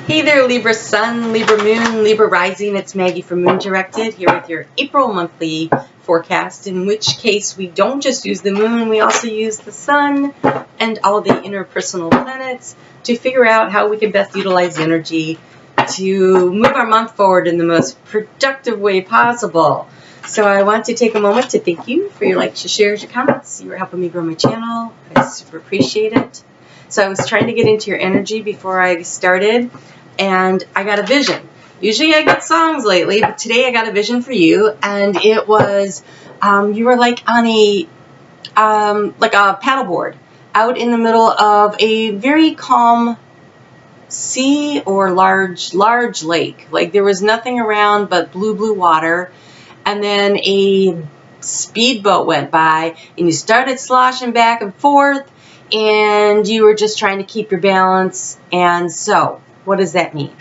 Hey there, Libra Sun, Libra Moon, Libra Rising. It's Maggie from Moon Directed here with your April monthly forecast, in which case we don't just use the moon, we also use the sun and all the interpersonal planets to figure out how we can best utilize energy to move our month forward in the most productive way possible. So I want to take a moment to thank you for your likes, your shares, your comments. You are helping me grow my channel. I super appreciate it. So I was trying to get into your energy before I started, and I got a vision. Usually I get songs lately, but today I got a vision for you, and it was you were like on a paddleboard out in the middle of a very calm sea or large lake. Like there was nothing around but blue water, and then a speedboat went by, and you started sloshing back and forth, and you were just trying to keep your balance. And so what does that mean?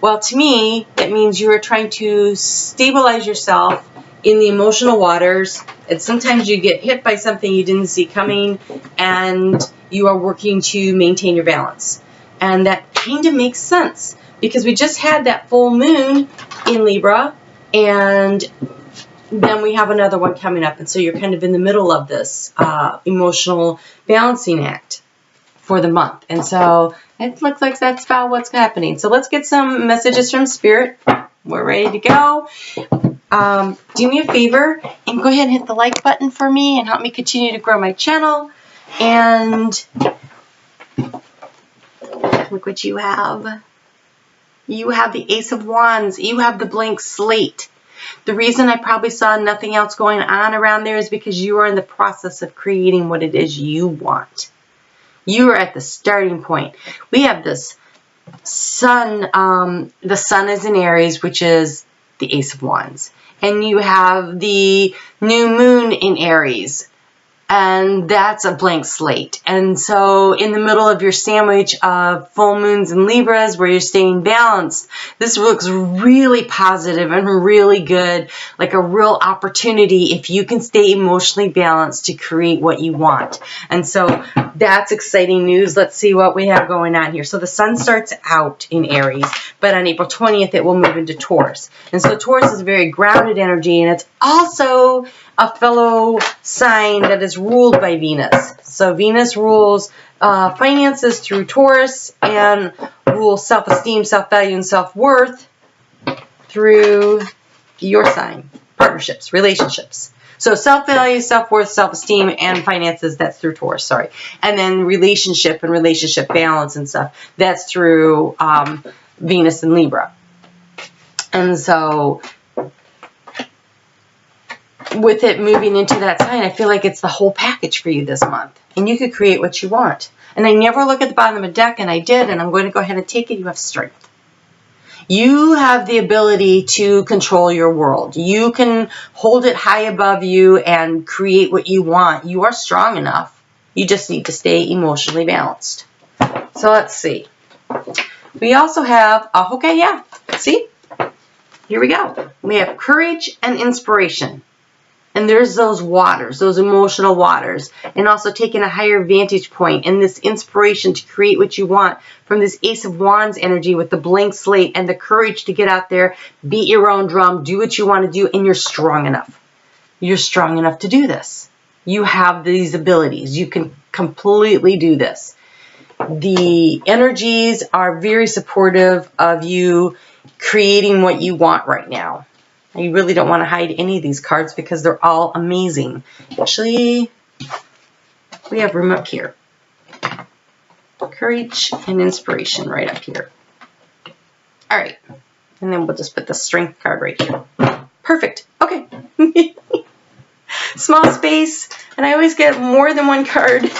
Well, to me, that means you are trying to stabilize yourself in the emotional waters, and sometimes you get hit by something you didn't see coming, and you are working to maintain your balance. And that kind of makes sense because we just had that full moon in Libra, and then we have another one coming up, and so you're kind of in the middle of this emotional balancing act for the month. And so it looks like that's about what's happening. So let's get some messages from Spirit. We're ready to go. Do me a favor and go ahead and hit the like button for me and help me continue to grow my channel. And look what you have. You have the Ace of Wands. You have the blank slate. The reason I probably saw nothing else going on around there is because you are in the process of creating what it is you want. You are at the starting point. We have this sun. The sun is in Aries, which is the Ace of Wands. And you have the new moon in Aries, and that's a blank slate. And so in the middle of your sandwich of full moons and Libras where you're staying balanced, this looks really positive and really good, like a real opportunity if you can stay emotionally balanced to create what you want. And so that's exciting news. Let's see what we have going on here. So the sun starts out in Aries, but on April 20th it will move into Taurus. And so Taurus is a very grounded energy, and it's also a fellow sign that is ruled by Venus. So Venus rules finances through Taurus and rules self-esteem, self-value, and self-worth through your sign. Partnerships, relationships. So self-value, self-worth, self-esteem, and finances, that's through Taurus, sorry. And then relationship and relationship balance and stuff, that's through Venus and Libra. And so with it moving into that sign, I feel like it's the whole package for you this month. And you could create what you want. And I never look at the bottom of the deck, and I did, and I'm going to go ahead and take it. You have strength. You have the ability to control your world. You can hold it high above you and create what you want. You are strong enough. You just need to stay emotionally balanced. So let's see. We also have, okay, yeah, see? Here we go. We have courage and inspiration. And there's those waters, those emotional waters, and also taking a higher vantage point and this inspiration to create what you want from this Ace of Wands energy with the blank slate and the courage to get out there, beat your own drum, do what you want to do, and you're strong enough. You're strong enough to do this. You have these abilities. You can completely do this. The energies are very supportive of you creating what you want right now. I really don't want to hide any of these cards because they're all amazing. Actually, we have room up here. Courage and inspiration right up here. All right. And then we'll just put the strength card right here. Perfect. Okay. Small space. And I always get more than one card.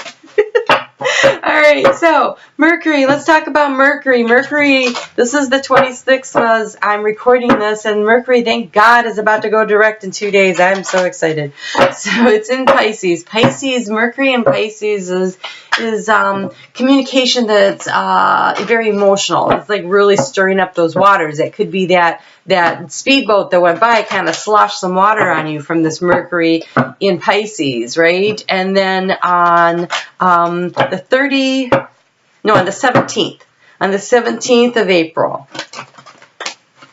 All right, so Mercury, let's talk about Mercury. Mercury, this is the 26th as I'm recording this, and Mercury, thank God, is about to go direct in 2 days. I'm so excited. So it's in Pisces. Pisces, Mercury in Pisces is communication that's very emotional. It's like really stirring up those waters. It could be that speedboat that went by kind of sloshed some water on you from this Mercury in Pisces, right? And then on the 17th, On the 17th of April,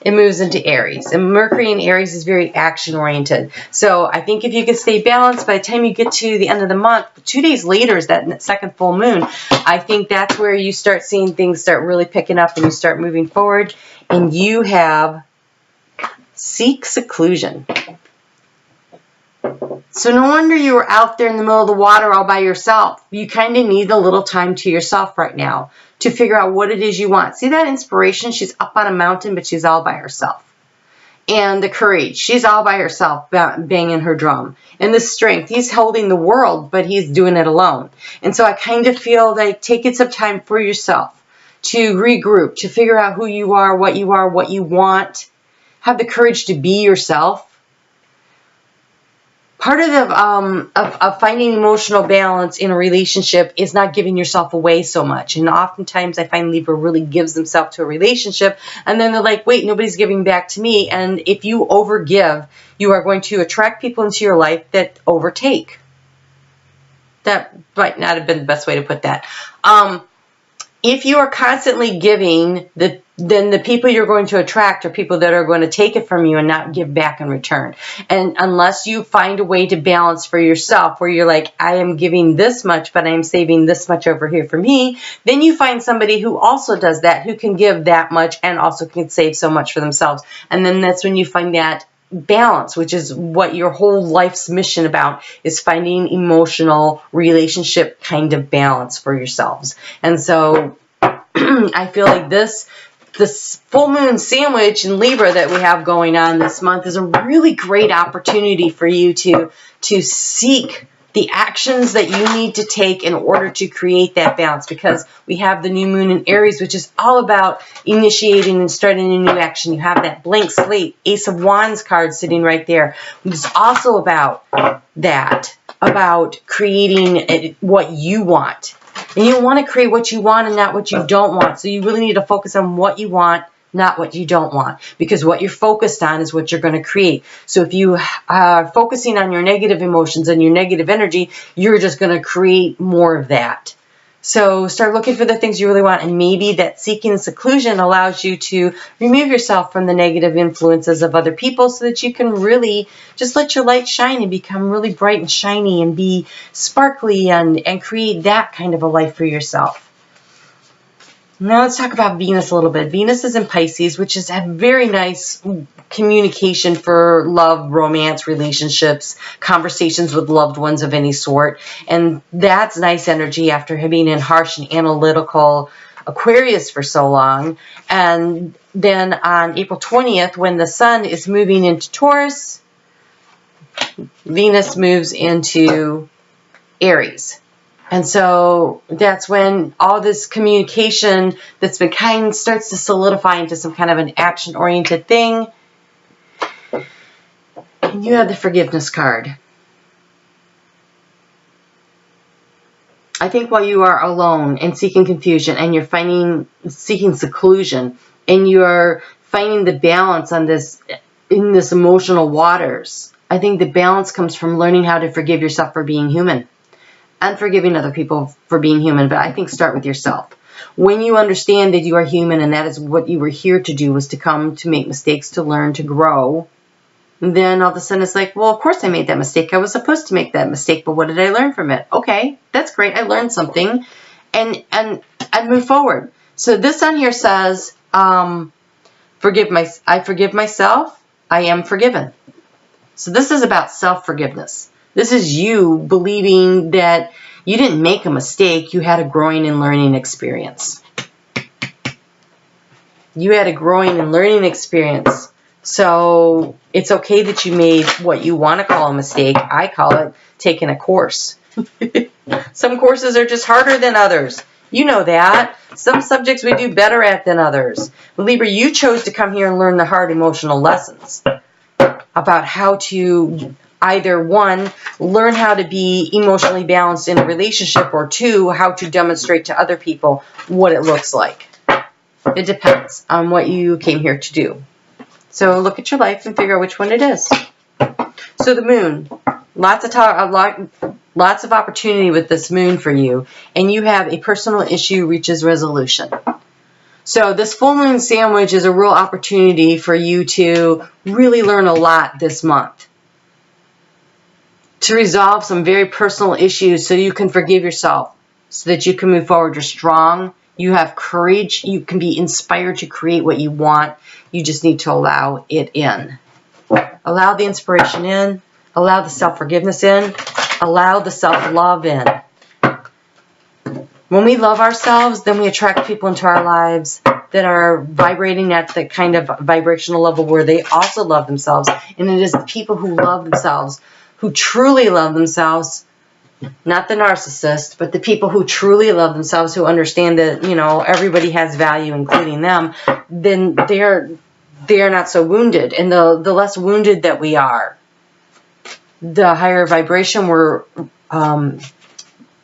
it moves into Aries. And Mercury in Aries is very action-oriented. So I think if you can stay balanced by the time you get to the end of the month, 2 days later is that second full moon. I think that's where you start seeing things start really picking up and you start moving forward. And you have seek seclusion. So no wonder you were out there in the middle of the water all by yourself. You kind of need a little time to yourself right now to figure out what it is you want. See that inspiration? She's up on a mountain, but she's all by herself. And the courage, she's all by herself banging her drum. And the strength, he's holding the world, but he's doing it alone. And so I kind of feel like taking some time for yourself to regroup, to figure out who you are, what you want. Have the courage to be yourself. Part of finding emotional balance in a relationship is not giving yourself away so much. And oftentimes I find Libra really gives themselves to a relationship and then they're like, wait, nobody's giving back to me. And if you overgive, you are going to attract people into your life that overtake. That might not have been the best way to put that. If you are constantly giving, then the people you're going to attract are people that are going to take it from you and not give back in return. And unless you find a way to balance for yourself where you're like, I am giving this much, but I am saving this much over here for me, then you find somebody who also does that, who can give that much and also can save so much for themselves. And then that's when you find that balance, which is what your whole life's mission about, is finding emotional relationship kind of balance for yourselves. And so I feel like this full moon sandwich in Libra that we have going on this month is a really great opportunity for you to seek the actions that you need to take in order to create that balance, because we have the new moon in Aries, which is all about initiating and starting a new action. You have that blank slate, Ace of Wands card sitting right there, which is also about that, about creating what you want. And you want to create what you want and not what you don't want. So you really need to focus on what you want, not what you don't want. Because what you're focused on is what you're going to create. So if you are focusing on your negative emotions and your negative energy, you're just going to create more of that. So start looking for the things you really want. And maybe that seeking seclusion allows you to remove yourself from the negative influences of other people so that you can really just let your light shine and become really bright and shiny and be sparkly and create that kind of a life for yourself. Now let's talk about Venus a little bit. Venus is in Pisces, which is a very nice communication for love, romance, relationships, conversations with loved ones of any sort. And that's nice energy after being in harsh and analytical Aquarius for so long. And then on April 20th, when the sun is moving into Taurus, Venus moves into Aries. And so that's when all this communication that's been kind starts to solidify into some kind of an action-oriented thing. And you have the forgiveness card. I think while you are alone and seeking confusion and you're seeking seclusion and you're finding the balance on in this emotional waters, I think the balance comes from learning how to forgive yourself for being human. And forgiving other people for being human, but I think start with yourself. When you understand that you are human and that is what you were here to do, was to come to make mistakes, to learn, to grow, then all of a sudden it's like, well, of course I made that mistake. I was supposed to make that mistake, but what did I learn from it? Okay, that's great. I learned something, and move forward. So this on here says, I forgive myself. I am forgiven. So this is about self-forgiveness. This is you believing that you didn't make a mistake. You had a growing and learning experience. You had a growing and learning experience. So it's okay that you made what you want to call a mistake. I call it taking a course. Some courses are just harder than others. You know that. Some subjects we do better at than others. But Libra, you chose to come here and learn the hard emotional lessons about how to either one, learn how to be emotionally balanced in a relationship, or two, how to demonstrate to other people what it looks like. It depends on what you came here to do. So look at your life and figure out which one it is. So the moon, lots of opportunity with this moon for you, and you have a personal issue reaches resolution. So this full moon sandwich is a real opportunity for you to really learn a lot this month. To resolve some very personal issues so you can forgive yourself, so that you can move forward. You're strong. You have courage. You can be inspired to create what you want. You just need to allow it in. Allow the inspiration in. Allow the self-forgiveness in. Allow the self-love in. When we love ourselves, then we attract people into our lives that are vibrating at the kind of vibrational level where they also love themselves. And it is the people who love themselves, who truly love themselves, not the narcissist, but the people who truly love themselves, who understand that, you know, everybody has value, including them, then they're not so wounded. And the less wounded that we are, the higher vibration we're,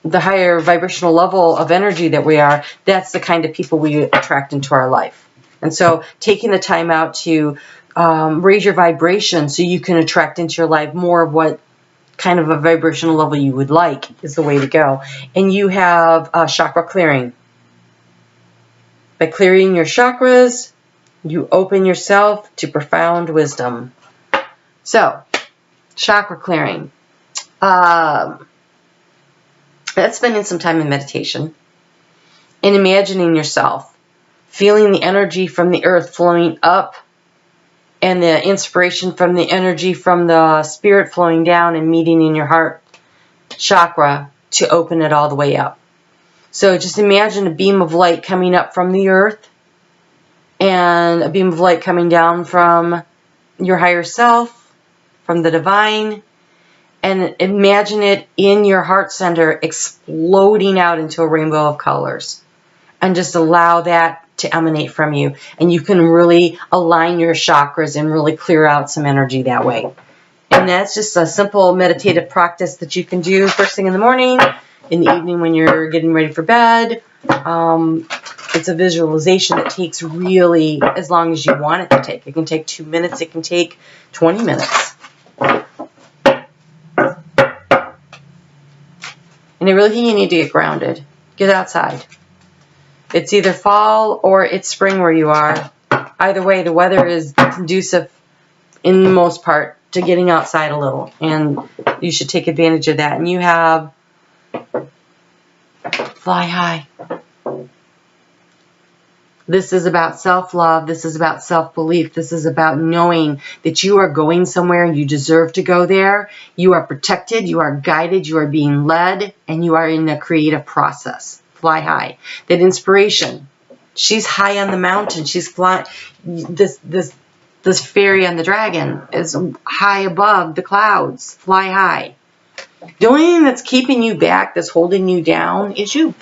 the higher vibrational level of energy that we are, that's the kind of people we attract into our life. And so taking the time out to raise your vibration so you can attract into your life more of what kind of a vibrational level you would like is the way to go. And you have chakra clearing. By clearing your chakras, you open yourself to profound wisdom. So, chakra clearing. That's spending some time in meditation and imagining yourself, feeling the energy from the earth flowing up and the inspiration from the energy from the spirit flowing down and meeting in your heart chakra to open it all the way up. So just imagine a beam of light coming up from the earth and a beam of light coming down from your higher self, from the divine, and imagine it in your heart center exploding out into a rainbow of colors. And just allow that to emanate from you. And you can really align your chakras and really clear out some energy that way. And that's just a simple meditative practice that you can do first thing in the morning, in the evening when you're getting ready for bed. It's a visualization that takes really as long as you want it to take. It can take 2 minutes. It can take 20 minutes. And I really think you need to get grounded. Get outside. It's either fall or it's spring where you are. Either way, the weather is conducive in the most part to getting outside a little. And you should take advantage of that. And you have fly high. This is about self-love. This is about self-belief. This is about knowing that you are going somewhere and you deserve to go there. You are protected. You are guided. You are being led. And you are in a creative process. Fly high. That inspiration. She's high on the mountain. She's flying. This fairy on the dragon is high above the clouds. Fly high. The only thing that's keeping you back, that's holding you down, is you.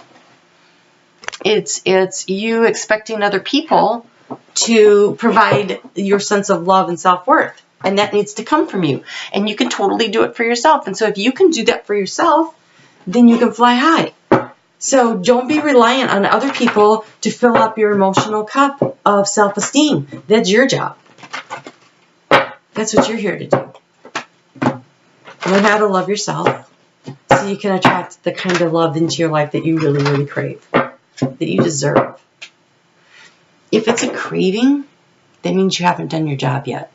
It's you expecting other people to provide your sense of love and self-worth. And that needs to come from you. And you can totally do it for yourself. And so if you can do that for yourself, then you can fly high. So don't be reliant on other people to fill up your emotional cup of self-esteem. That's your job. That's what you're here to do. Learn how to love yourself so you can attract the kind of love into your life that you really, really crave, that you deserve. If it's a craving, that means you haven't done your job yet.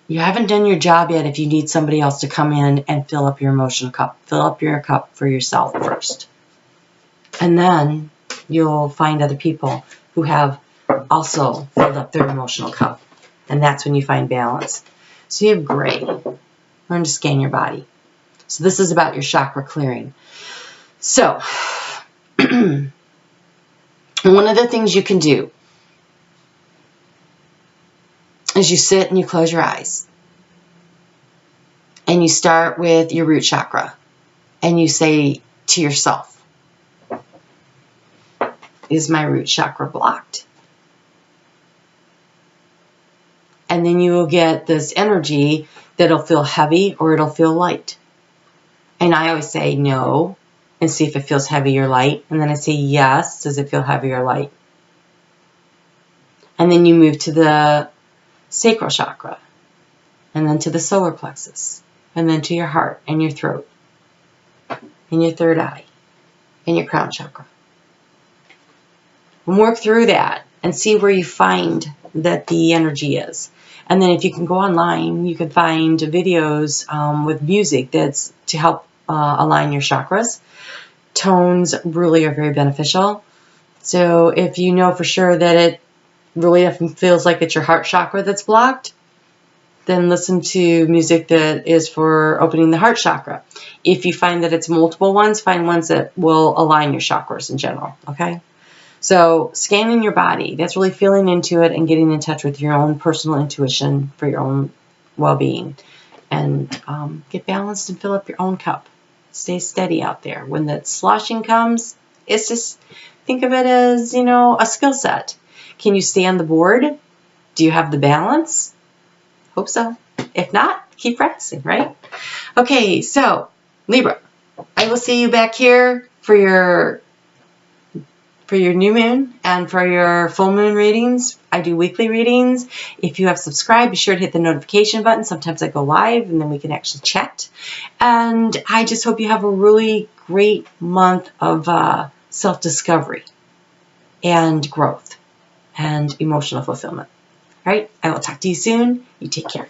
You haven't done your job yet if you need somebody else to come in and fill up your emotional cup. Fill up your cup for yourself first. And then you'll find other people who have also filled up their emotional cup. And that's when you find balance. So you have gray. Learn to scan your body. So this is about your chakra clearing. So, one of the things you can do is you sit and you close your eyes. And you start with your root chakra. And you say to yourself, is my root chakra blocked? And then you will get this energy that'll feel heavy or it'll feel light. And I always say no and see if it feels heavy or light. And then I say yes, does it feel heavy or light? And then you move to the sacral chakra. And then to the solar plexus. And then to your heart and your throat. And your third eye. And your crown chakra. and work through that and see where you find that the energy is. And then if you can go online, you can find videos with music that's to help align your chakras. Tones really are very beneficial. So if you know for sure that it really often feels like it's your heart chakra that's blocked, then listen to music that is for opening the heart chakra. If you find that it's multiple ones, find ones that will align your chakras in general, okay? So scanning your body, that's really feeling into it and getting in touch with your own personal intuition for your own well-being. And get balanced and fill up your own cup. Stay steady out there. When that sloshing comes, it's just, think of it as, you know, a skill set. Can you stay on the board? Do you have the balance? Hope so. If not, keep practicing, right? Okay, so Libra, I will see you back here for your new moon and for your full moon readings. I do weekly readings. If you have subscribed, be sure to hit the notification button. Sometimes I go live and then we can actually chat. And I just hope you have a really great month of self-discovery and growth and emotional fulfillment. All right, I will talk to you soon. You take care.